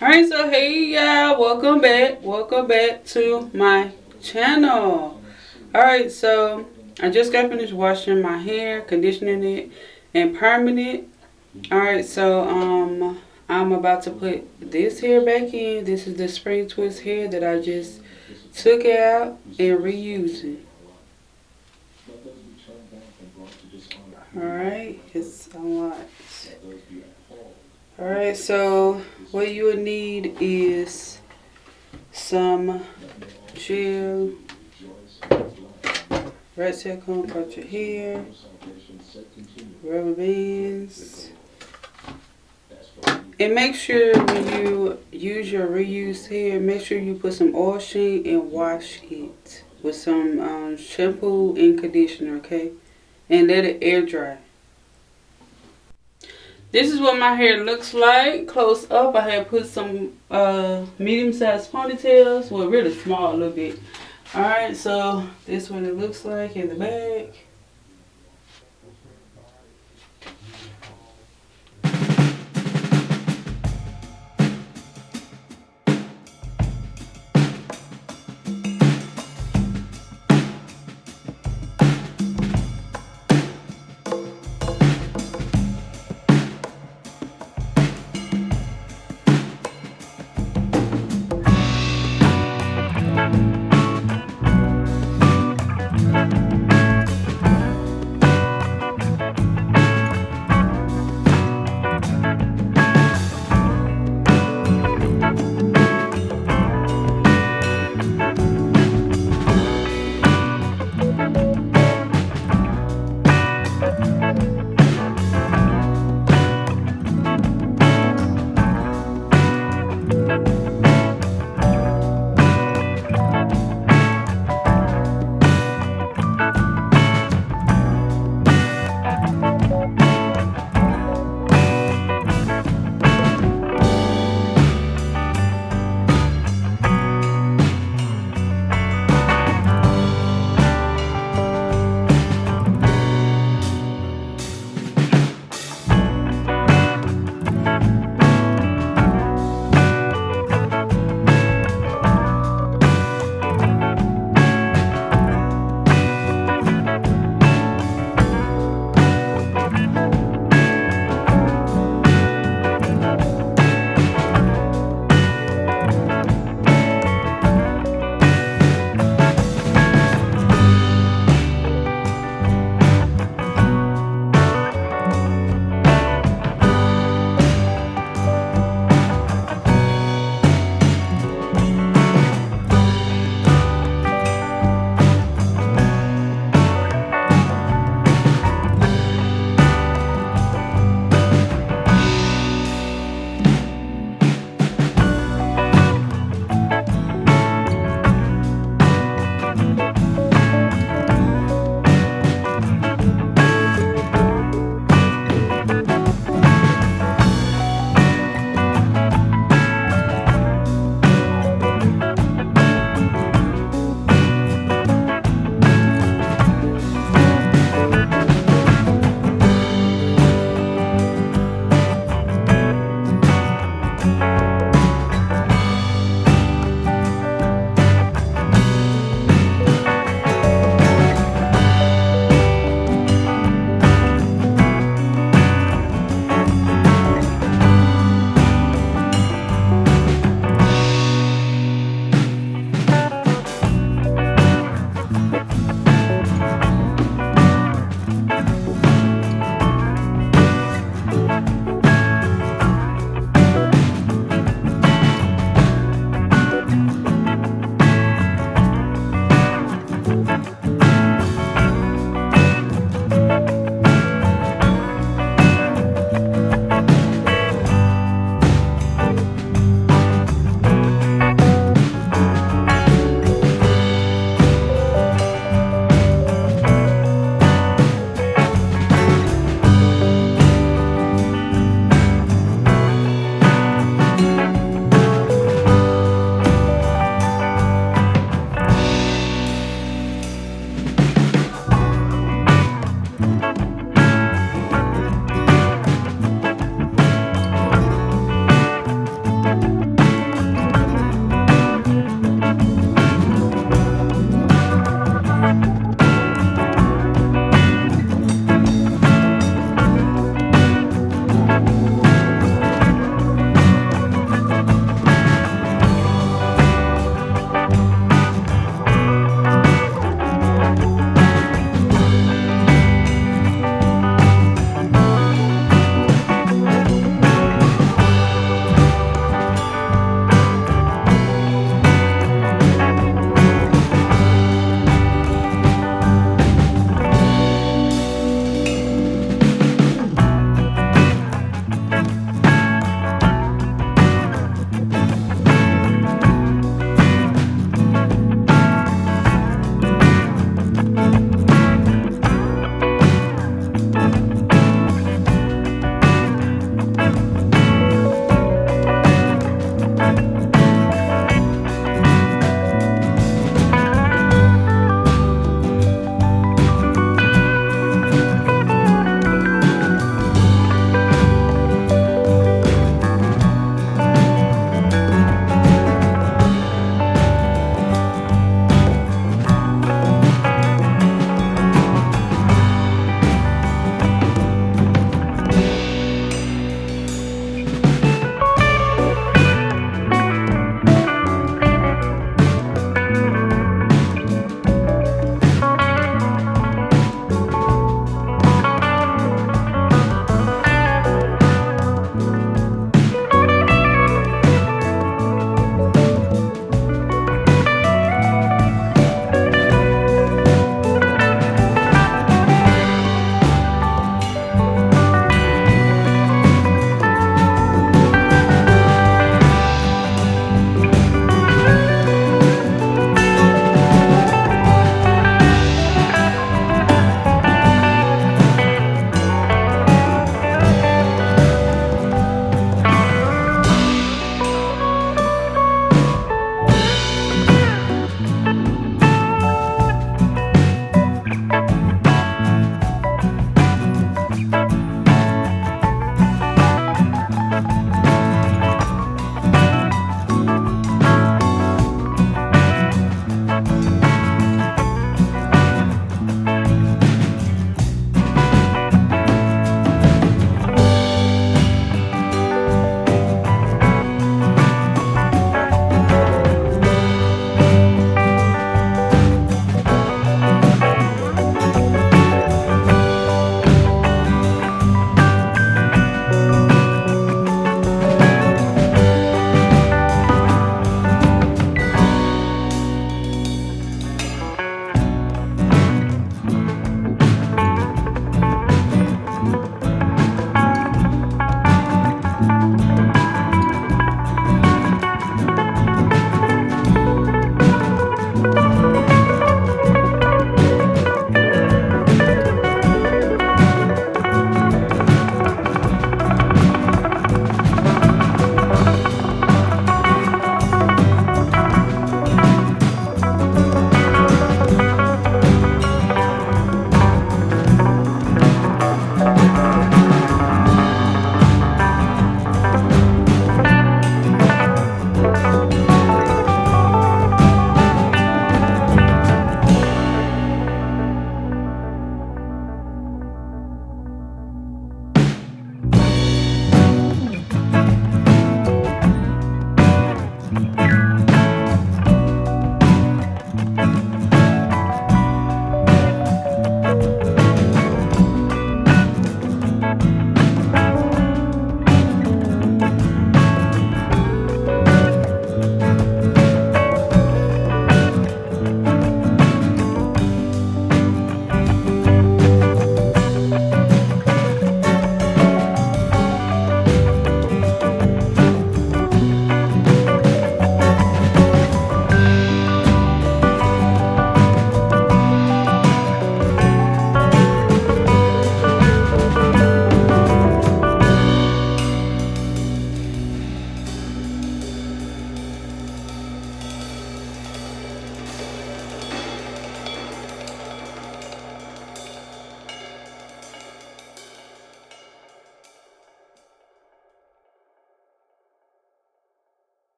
Alright, so hey y'all, welcome back to my channel. Alright, so I just got finished washing my hair, conditioning it, and perming it. Alright, so I'm about to put this hair back in. This is the spring twist hair that I just took out and reusing. Alright, it's a lot. Alright, so what you would need is some gel, red silicone for your hair, rubber bands, and make sure when you use your reused hair, make sure you put some oil sheen and wash it with some shampoo and conditioner, okay? And let it air dry. This is what my hair looks like close up. I had put some medium-sized ponytails, well, really small a little bit. Alright, so this is what it looks like in the back.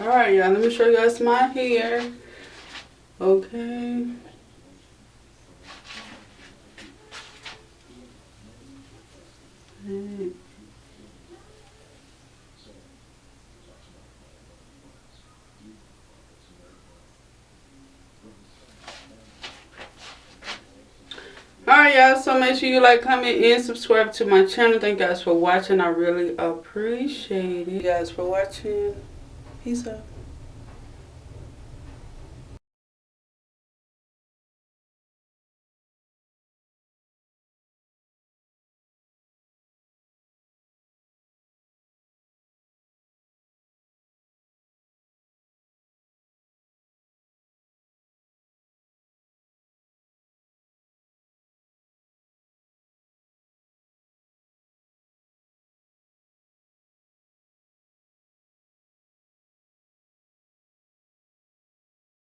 Alright, y'all, let me show you guys my hair. Okay. Alright, y'all, so make sure you like, comment, and subscribe to my channel. Thank you guys for watching. I really appreciate it. Thank you guys for watching. Peace out.